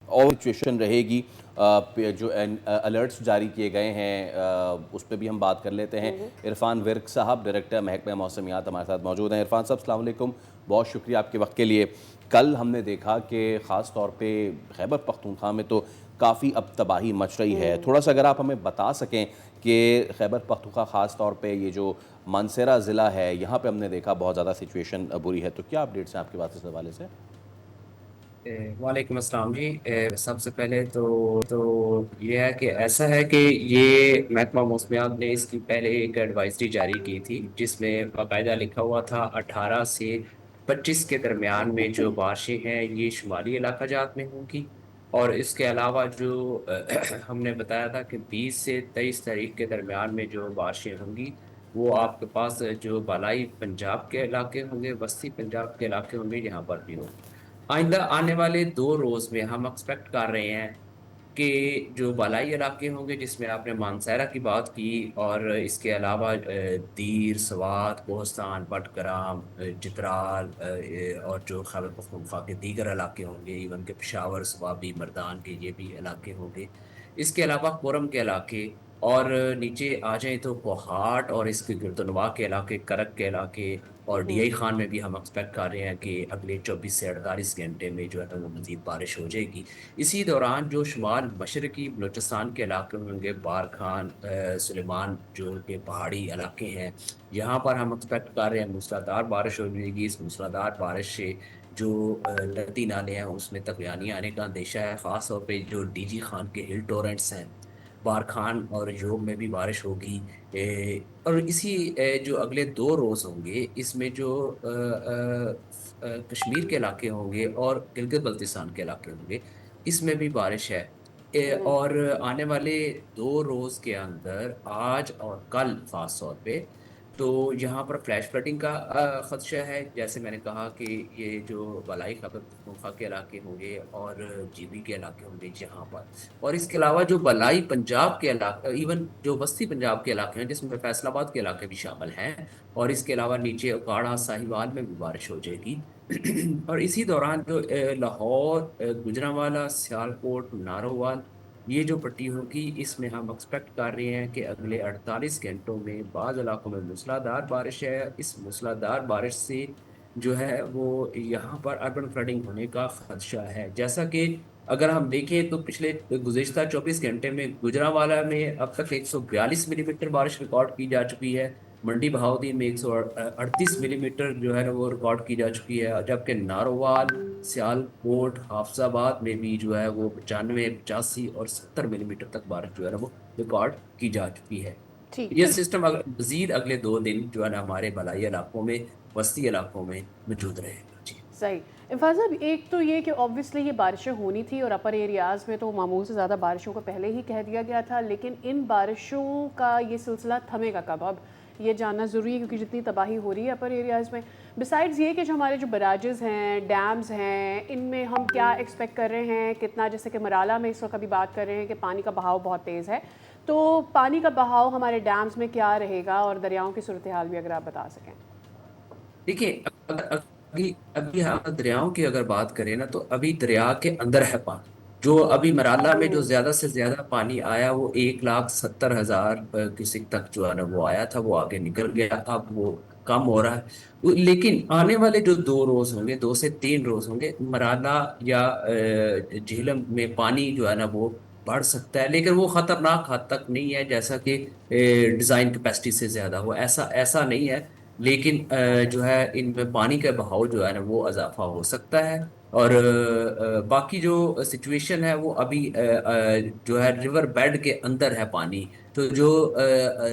اور سچویشن رہے گی. جو الرٹس جاری کیے گئے ہیں اس پہ بھی ہم بات کر لیتے ہیں. عرفان ورک صاحب ڈائریکٹر محکمہ موسمیات ہمارے ساتھ موجود ہیں. عرفان صاحب السلام علیکم, بہت شکریہ آپ کے وقت کے لیے. کل ہم نے دیکھا کہ خاص طور پہ خیبر پختونخوا میں تو کافی اب تباہی مچ رہی ہے. تھوڑا سا اگر آپ ہمیں بتا سکیں کہ خیبر پختونخوا خاص طور پہ یہ جو مانسیرا ضلع ہے یہاں پہ ہم نے دیکھا بہت زیادہ سچویشن بری ہے, تو کیا اپڈیٹس ہیں آپ کے پاس اس حوالے سے؟ وعلیکم السلام جی. سب سے پہلے تو یہ ہے کہ ایسا ہے کہ یہ محکمہ موسمیات نے اس کی پہلے ایک ایڈوائزری جاری کی تھی جس میں باقاعدہ لکھا ہوا تھا 18 سے 25 کے درمیان میں جو بارشیں ہیں یہ شمالی علاقہ جات میں ہوں گی. اور اس کے علاوہ جو ہم نے بتایا تھا کہ 20 سے 23 تاریخ کے درمیان میں جو بارشیں ہوں گی وہ آپ کے پاس جو بالائی پنجاب کے علاقے ہوں گے, وسطی پنجاب کے علاقے ہوں گے, یہاں پر بھی ہوں گے. آئندہ آنے والے 2 روز میں ہم ایکسپیکٹ کر رہے ہیں کہ جو بالائی علاقے ہوں گے جس میں آپ نے مانسیرا کی بات کی, اور اس کے علاوہ دیر, سوات, کوہستان, بٹگرام, چترال اور جو خیبر پختونخوا کے دیگر علاقے ہوں گے, ایون کہ پشاور, صوابی, مردان کے یہ بھی علاقے ہوں گے. اس کے علاوہ کورم کے علاقے, اور نیچے آ جائیں تو کوہاٹ اور اس کے گردنواں کے علاقے, کرک کے علاقے, اور ڈی آئی خان میں بھی ہم ایکسپیکٹ کر رہے ہیں کہ اگلے 24 سے 48 گھنٹے میں جو ہے وہ مزید بارش ہو جائے گی. اسی دوران جو شمال مشرقی بلوچستان کے علاقے ہوں گے, بارکھان, سلیمان جو کہ پہاڑی علاقے ہیں, یہاں پر ہم ایکسپیکٹ کر رہے ہیں موسلادھار بارش ہو جائے گی. اس موسلادھار بارش سے جو ندی نالے ہیں اس میں تغیانی آنے کا اندیشہ ہے, خاص طور پہ جو ڈی جی خان کے ہل ٹورنٹس ہیں, بارکھان اور یوم میں بھی بارش ہوگی. اور اسی جو اگلے 2 روز ہوں گے اس میں جو کشمیر کے علاقے ہوں گے اور گلگت بلتستان کے علاقے ہوں گے اس میں بھی بارش ہے. اور آنے والے 2 روز کے اندر, آج اور کل خاص طور پہ, تو یہاں پر فلیش فلڈنگ کا خدشہ ہے. جیسے میں نے کہا کہ یہ جو بالائی خیبر پختونخوا کے علاقے ہوں گے اور جی بی کے علاقے ہوں گے یہاں پر, اور اس کے علاوہ جو بالائی پنجاب کے علاقے, ایون جو وسطی پنجاب کے علاقے ہیں جس میں فیصل آباد کے علاقے بھی شامل ہیں, اور اس کے علاوہ نیچے اکاڑا, ساہیوال میں بھی بارش ہو جائے گی. اور اسی دوران جو لاہور, گوجرانوالا, سیالکوٹ, نارووال, یہ جو پٹی ہوگی اس میں ہم ایکسپیکٹ کر رہے ہیں کہ اگلے 48 گھنٹوں میں بعض علاقوں میں موسلادھار بارش ہے. اس موسلادھار بارش سے جو ہے وہ یہاں پر اربن فلڈنگ ہونے کا خدشہ ہے. جیسا کہ اگر ہم دیکھیں تو پچھلے گزشتہ 24 گھنٹے میں گوجرانوالا میں اب تک 142 ملی میٹر بارش ریکارڈ کی جا چکی ہے. منڈی بہاؤدین میں 138 ملی میٹر جو ہے نا وہ ریکارڈ کی جا چکی ہے, جبکہ نارووال, سیالکوٹ, حافظ آباد میں بھی جو ہے وہ 95, 85 اور 70 ملی میٹر تک بارش جو ہے نا وہ ریکارڈ کی جا چکی ہے. ٹھیک یہ ہے. سسٹم مزید اگلے 2 دن جو ہے نا ہمارے بالائی علاقوں میں, وسطی علاقوں میں موجود رہے گا. جی صحیح. عرفان صاحب, ایک تو یہ کہ اوبویسلی یہ بارشیں ہونی تھی اور اپر ایریاز میں تو معمول سے زیادہ بارشوں کو پہلے ہی کہہ دیا گیا تھا, لیکن ان بارشوں کا یہ سلسلہ تھمے گا کب, اب یہ جاننا ضروری ہے کیونکہ جتنی تباہی ہو رہی ہے اپر ایریاز میں. بسائڈز یہ کہ جو ہمارے جو براجز ہیں, ڈیمز ہیں, ان میں ہم کیا ایکسپیکٹ کر رہے ہیں کتنا, جیسے کہ مرالا میں اس وقت ابھی بات کر رہے ہیں کہ پانی کا بہاؤ بہت تیز ہے, تو پانی کا بہاؤ ہمارے ڈیمز میں کیا رہے گا, اور دریاؤں کی صورتحال بھی اگر آپ بتا سکیں. دیکھیے, ابھی ہم دریاؤں کی اگر بات کریں نا تو ابھی دریا کے اندر ہے پانی. جو ابھی مرالہ میں جو زیادہ سے زیادہ پانی آیا وہ 1,70,000 کیوسک تک جو ہے نا وہ آیا تھا, وہ آگے نکل گیا, اب وہ کم ہو رہا ہے. لیکن آنے والے جو 2 روز ہوں گے, 2 سے 3 روز ہوں گے, مرالہ یا جہلم میں پانی جو ہے نا وہ بڑھ سکتا ہے, لیکن وہ خطرناک حد تک نہیں ہے جیسا کہ ڈیزائن کیپیسٹی سے زیادہ ہو, ایسا نہیں ہے. لیکن جو ہے ان میں پانی کا بہاؤ جو ہے نا وہ اضافہ ہو سکتا ہے. اور باقی جو سچویشن ہے وہ ابھی جو ہے ریور بیڈ کے اندر ہے پانی, تو جو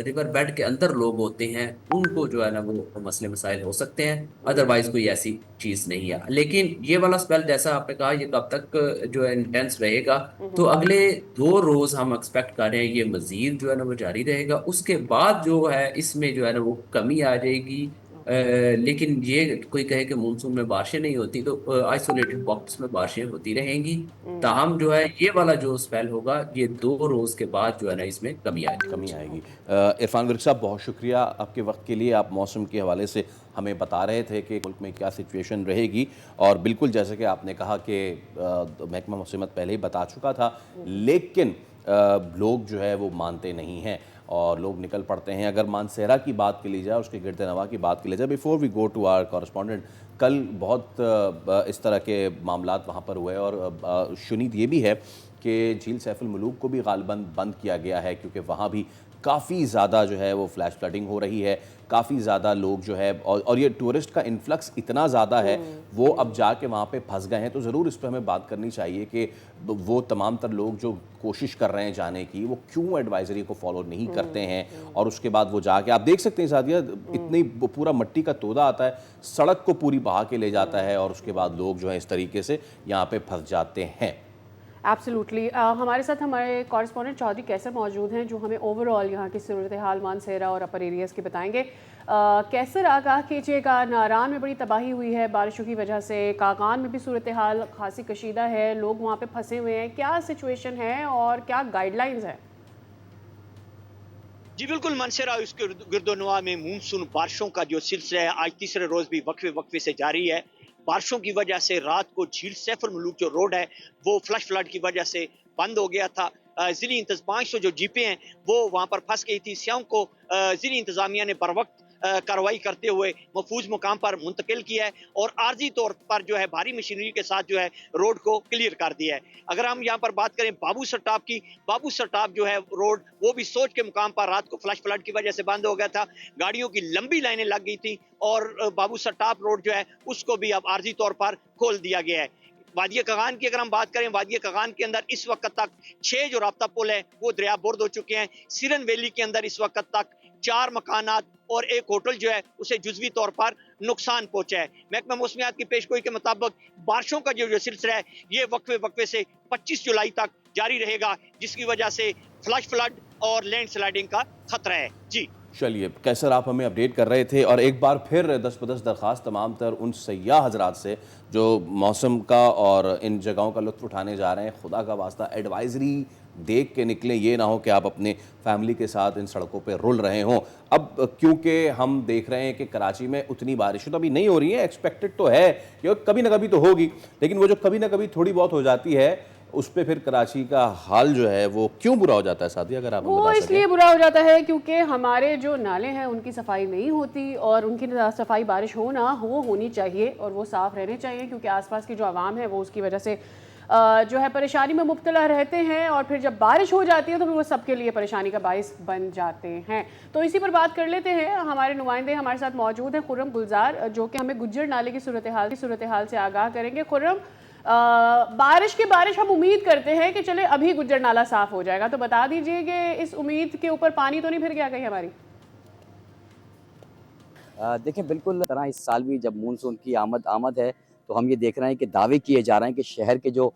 ریور بیڈ کے اندر لوگ ہوتے ہیں ان کو جو ہے نا وہ مسئلے مسائل ہو سکتے ہیں, ادروائز کوئی ایسی چیز نہیں ہے. لیکن یہ والا اسپیل جیسا آپ نے کہا یہ کب تک جو ہے انٹینس رہے گا, تو اگلے 2 روز ہم ایکسپیکٹ کر رہے ہیں یہ مزید جو ہے نا وہ جاری رہے گا. اس کے بعد جو ہے اس میں جو ہے نا وہ کمی آ جائے گی, لیکن یہ کوئی کہے کہ مونسون میں بارشیں نہیں ہوتی تو آئسولیٹڈ پاکٹس میں بارشیں ہوتی رہیں گی. تاہم جو ہے یہ والا جو اسپیل ہوگا یہ 2 روز کے بعد جو ہے نا اس میں کمی آئے کمی آئے گی. عرفان ورک صاحب بہت شکریہ آپ کے وقت کے لیے. آپ موسم کے حوالے سے ہمیں بتا رہے تھے کہ ملک میں کیا سچویشن رہے گی، اور بالکل جیسے کہ آپ نے کہا کہ محکمہ موسمیات پہلے ہی بتا چکا تھا، لیکن لوگ جو ہے وہ مانتے نہیں ہیں اور لوگ نکل پڑتے ہیں. اگر مانسہرہ کی بات کی لی جائے، اس کے گرد نواح کی بات کی لی جائے، before we go to our correspondent, کل بہت اس طرح کے معاملات وہاں پر ہوئے، اور شنید یہ بھی ہے کہ جھیل سیف الملوک کو بھی غالباً بند کیا گیا ہے، کیونکہ وہاں بھی کافی زیادہ جو ہے وہ فلیش فلڈنگ ہو رہی ہے. کافی زیادہ لوگ جو ہے، اور یہ ٹورسٹ کا انفلکس اتنا زیادہ ہے، وہ اب جا کے وہاں پہ پھنس گئے ہیں. تو ضرور اس پہ ہمیں بات کرنی چاہیے کہ وہ تمام تر لوگ جو کوشش کر رہے ہیں جانے کی، وہ کیوں ایڈوائزری کو فالو نہیں کرتے ہیں، اور اس کے بعد وہ جا کے آپ دیکھ سکتے ہیں سعدیہ، اتنی پورا مٹی کا تودا آتا ہے، سڑک کو پوری بہا کے لے جاتا ہے، اور اس کے بعد لوگ جو ہیں اس طریقے سے یہاں پہ پھنس جاتے ہیں. ایبسلیوٹلی. ہمارے ساتھ ہمارے کورسپونڈنٹ چودھری کیسر موجود ہیں جو ہمیں اوور آل یہاں کی صورتحال مانسہرہ اور اپر ایریاز کی بتائیں گے. کیسر آگاہ کیجیے گا، ناران میں بڑی تباہی ہوئی ہے بارشوں کی وجہ سے، کاغان میں بھی صورتحال خاصی کشیدہ ہے، لوگ وہاں پہ پھنسے ہوئے ہیں، کیا سچویشن ہے اور کیا گائیڈ لائنز ہیں؟ جی بالکل، منسرا اس کے گرد و نواح میں مونسون بارشوں کا جو سلسلہ ہے آج تیسرے روز بھی وقفے سے جاری ہے. بارشوں کی وجہ سے رات کو جھیل سیف الملوک جو روڈ ہے وہ فلش فلڈ کی وجہ سے بند ہو گیا تھا. ضلعی 500 جو جیپیں ہیں وہ وہاں پر پھنس گئی تھی. سیاحوں کو ضلعی انتظامیہ نے بر وقت کارروائی کرتے ہوئے محفوظ مقام پر منتقل کیا ہے، اور عارضی طور پر جو ہے بھاری مشینری کے ساتھ جو ہے روڈ کو کلیئر کر دیا ہے. اگر ہم یہاں پر بات کریں بابو سٹاپ کی، بابو سٹاپ جو ہے روڈ وہ بھی سوچ کے مقام پر رات کو فلش فلڈ کی وجہ سے بند ہو گیا تھا. گاڑیوں کی لمبی لائنیں لگ گئی تھی، اور بابو سٹاپ روڈ جو ہے اس کو بھی اب عارضی طور پر کھول دیا گیا ہے. وادی کغان کی اگر ہم بات کریں، وادی کغان کے اندر اس وقت تک 6 جو رابطہ پل ہیں وہ دریا برد ہو چکے ہیں. سیرن ویلی کے اندر اس وقت تک 4 مکانات اور ایک ہوٹل جو ہے اسے جزوی طور پر نقصان پہنچا ہے. محکمہ موسمیات کی پیشگوئی کے مطابق بارشوں کا جو سلسلہ ہے یہ وقفے سے 25 جولائی تک جاری رہے گا، جس کی وجہ سے فلش فلڈ اور لینڈ سلائڈنگ کا خطرہ ہے. جی چلیے کیسر، آپ ہمیں اپڈیٹ کر رہے تھے، اور ایک بار پھر دست بدست درخواست تمام تر ان سیاح حضرات سے جو موسم کا اور ان جگہوں کا لطف اٹھانے جا رہے ہیں، خدا کا واسطہ ایڈوائزری دیکھ کے نکلیں. یہ نہ ہو کہ آپ اپنے فیملی کے ساتھ ان سڑکوں پہ رول رہے ہوں. اب کیونکہ ہم دیکھ رہے ہیں کہ کراچی میں اتنی بارشیں تو ابھی نہیں ہو رہی ہیں، ایکسپیکٹڈ تو ہے کہ کبھی نہ کبھی تو ہوگی، لیکن وہ جو کبھی نہ کبھی تھوڑی بہت ہو جاتی ہے، اس پہ پھر کراچی کا حال جو ہے وہ کیوں برا ہو جاتا ہے سعدیہ، اگر آپ ہمیں وہ بتا اس سکیں. لیے برا ہو جاتا ہے کیونکہ ہمارے جو نالے ہیں ان کی صفائی نہیں ہوتی، اور ان کی صفائی بارش ہو نہ ہو وہ ہونی چاہیے، اور وہ صاف رہنے چاہیے، کیونکہ آس پاس کی جو عوام ہے وہ اس کی وجہ سے جو ہے پریشانی میں مبتلا رہتے ہیں، اور پھر جب بارش ہو جاتی ہے تو پھر وہ سب کے لیے پریشانی کا باعث بن جاتے ہیں. تو اسی پر بات کر لیتے ہیں. ہمارے نمائندے ہمارے ساتھ موجود ہیں خرم گلزار، جو کہ ہمیں گجر نالے کی صورتحال سے آگاہ کریں گے. خرم، بارش ہم امید کرتے ہیں کہ چلے ابھی گجر نالہ صاف ہو جائے گا، تو بتا دیجئے کہ اس امید کے اوپر پانی تو نہیں پھر گیا کہیں ہماری؟ دیکھیں بالکل طرح اس سال بھی جب مونسون کی آمد ہے تو ہم یہ دیکھ رہے ہیں کہ دعوے کیے جا رہے ہیں کہ شہر کے جو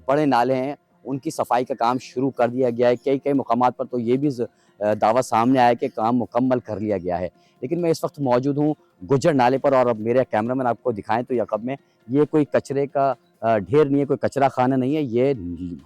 بڑے نالے ہیں ان کی صفائی کا کام شروع کر دیا گیا ہے. کئی مقامات پر تو یہ بھی دعویٰ سامنے آیا کہ کام مکمل کر لیا گیا ہے. لیکن میں اس وقت موجود ہوں گجر نالے پر، اور اب میرے کیمرامین آپ کو دکھائیں تو یقب میں یہ کوئی کچرے کا ڈھیر نہیں ہے، کوئی کچرا خانہ نہیں ہے، یہ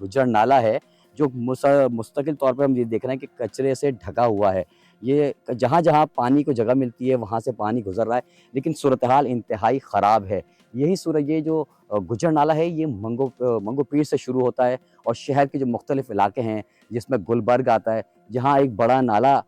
گجر نالہ ہے جو مستقل طور پر ہم یہ دیکھ رہے ہیں کہ کچرے سے ڈھکا ہوا ہے. یہ جہاں جہاں پانی کو جگہ ملتی ہے وہاں سے پانی گزر رہا ہے، لیکن صورتحال انتہائی خراب ہے. یہ جو گجر نالہ ہے یہ منگو پیر سے شروع ہوتا ہے، اور شہر کے جو مختلف علاقے ہیں جس میں گلبرگ آتا ہے، جہاں ایک بڑا نالہ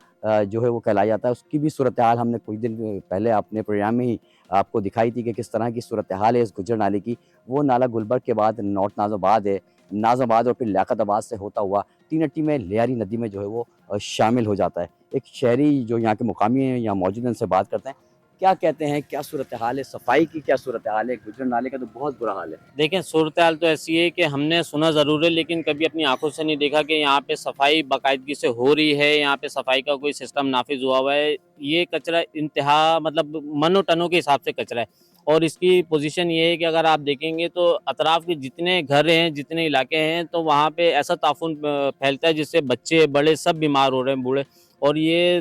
جو ہے وہ کہلایا جاتا ہے، اس کی بھی صورتحال ہم نے کچھ دن پہلے اپنے پروگرام میں ہی آپ کو دکھائی تھی کہ کس طرح کی صورتحال ہے اس گجر نالے کی. وہ نالہ گلبرگ کے بعد نارتھ ناظم آباد ہے، ناظم آباد اور پھر لیاقت آباد سے ہوتا ہوا تینٹی میں لیاری ندی میں جو ہے وہ شامل ہو جاتا ہے. ایک شہری جو یہاں کے مقامی ہیں یہاں موجود ہیں، ان سے بات کرتے ہیں. کیا کہتے ہیں، کیا صورتحال ہے، صفائی کی کیا صورتحال ہے؟ گجر نالے کا تو بہت برا حال ہے. دیکھیں صورتحال تو ایسی ہے کہ ہم نے سنا ضرور ہے لیکن کبھی اپنی آنکھوں سے نہیں دیکھا کہ یہاں پہ صفائی باقاعدگی سے ہو رہی ہے، یہاں پہ صفائی کا کوئی سسٹم نافذ ہوا ہے. یہ کچرا انتہا مطلب منو ٹنوں کے حساب سے کچرا ہے، اور اس کی پوزیشن یہ ہے کہ اگر آپ دیکھیں گے تو اطراف کے جتنے گھر ہیں، جتنے علاقے ہیں، تو وہاں پہ ایسا تعفن پھیلتا ہے جس سے بچے بڑے سب بیمار ہو رہے ہیں، بوڑھے. اور یہ